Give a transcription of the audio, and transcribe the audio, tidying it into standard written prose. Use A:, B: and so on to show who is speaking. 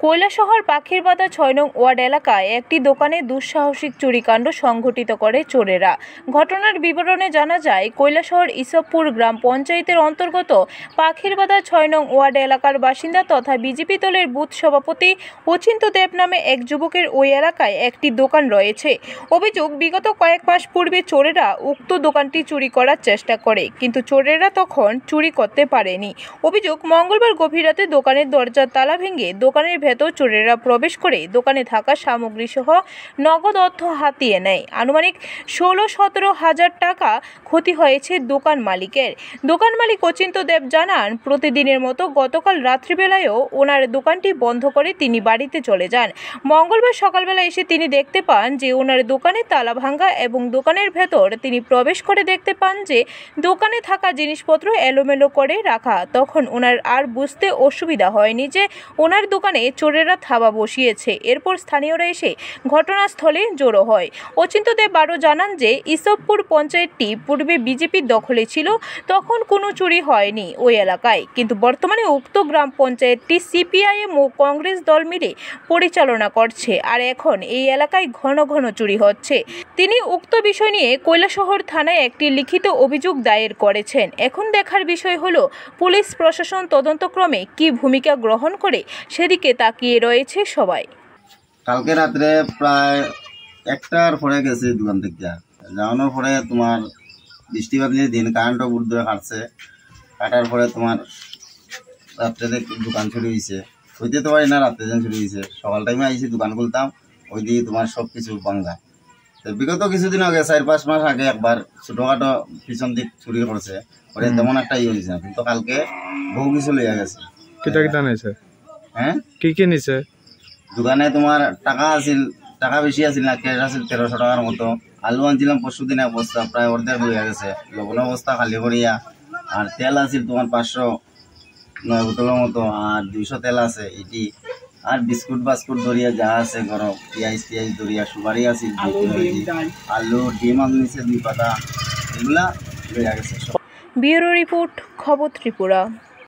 A: কৈলাসহর পাখিরবাদা ৬ নং ওয়ার্ড এলাকায় একটি দোকানে দুঃসাহসিক চুরিকাণ্ড সংঘটিত করে চোরেরা। ঘটনার বিবরণে জানা যায়, কৈলাসহর ইসবপুর গ্রাম পঞ্চায়েতের অন্তর্গত পাখিরবাদা ৬ নং ওয়ার্ড এলাকার বাসিন্দা তথা বিজেপি দলের বুথ সভাপতি অচিন্ত্য দেব নামে এক যুবকের ওই এলাকায় একটি দোকান রয়েছে। অভিযোগ, বিগত কয়েক মাস পূর্বে চোরেরা উক্ত দোকানটি চুরি করার চেষ্টা করে, কিন্তু চোরেরা তখন চুরি করতে পারেনি। অভিযোগ, মঙ্গলবার গভীর রাতে দোকানের দরজার তালা ভেঙে দোকানের ভেতর চোরেরা প্রবেশ করে দোকানে থাকা সামগ্রী সহ নগদ অর্থ হাতিয়ে নেয়। আনুমানিক ১৬-১৭ হাজার টাকা ক্ষতি হয়েছে দোকান মালিকের। দোকান মালিক অচিন্ত্য দেব জানান, প্রতিদিনের মতো গতকাল রাত্রিবেলায়ও ওনার দোকানটি বন্ধ করে তিনি বাড়িতে চলে যান। মঙ্গলবার সকালবেলা এসে তিনি দেখতে পান যে ওনার দোকানে তালা ভাঙা এবং দোকানের ভেতর তিনি প্রবেশ করে দেখতে পান যে দোকানে থাকা জিনিসপত্র এলোমেলো করে রাখা। তখন ওনার আর বুঝতে অসুবিধা হয়নি যে ওনার দোকানে চোরেরা থাবা বসিয়েছে। এরপর স্থানীয়রা এসে ঘটনাস্থলে জড়ো হয়। অচিন্ত্য দেব আরও জানান যে ইসবপুর পঞ্চায়েতটি পূর্বে বিজেপির দখলে ছিল, তখন কোনো চুরি হয়নি ওই এলাকায়, কিন্তু বর্তমানে উক্ত গ্রাম পঞ্চায়েতটি সিপিআইএম ও কংগ্রেস দল মিলে পরিচালনা করছে, আর এখন এই এলাকায় ঘন ঘন চুরি হচ্ছে। তিনি উক্ত বিষয় নিয়ে কৈলাসহর থানায় একটি লিখিত অভিযোগ দায়ের করেছেন। এখন দেখার বিষয় হলো পুলিশ প্রশাসন তদন্তক্রমে কি ভূমিকা গ্রহণ করে, সেদিকে তাকিয়ে রয়েছে সবাই।
B: কালকে রাত্রে প্রায় 1টার পরে গেছে দোকান থেকে, যাওয়ানোর পরে তোমার বৃষ্টিবাদলের দিন কারেন্টও বুট ধরে কাটার পরে তোমার রাত্রে দোকান চুরি হয়েছে। হইতে তো পারি না, রাত্রে যেন চুরি হয়েছে। সকাল টাইমে আইসি দোকান খুলতাম, ওই দিয়ে তোমার সব কিছু ভাঙ্গা। তো বিগত কিছুদিন আগে 4-5 মাস আগে একবার ছোটখাটো পিছন দিক চুরি করছে, ওরে তেমন একটা হয়েছে না, কিন্তু কালকে বহু কিছু লইয়া গেছে।
C: কিটা নিছে?
B: হ্যাঁ,
C: কি নিছে? দোকানে
B: তোমার টাকা বেশি আছিল না, ক্যাশ আছিল 1300 টাকার মতো। আলু আনছিলাম পরশু দিন, বস্তা প্রায় অর্ধেক লইয়া গেছে। লবণ বস্তা খালি করিয়া, আর তেল আছিল তোমার 509 বোতলের মতো, আর 200 তেল আছে এটি, আর বিস্কুট বাস্কুট ধরিয়া যা আছে গরম, পিঁয়াজ ধরিয়া, সুপারি আছিল, আলু, ডিম আনছে 2 পাতা, এগুলা লইয়া গেছে।
A: ব্যুরো রিপোর্ট, খবর ত্রিপুরা।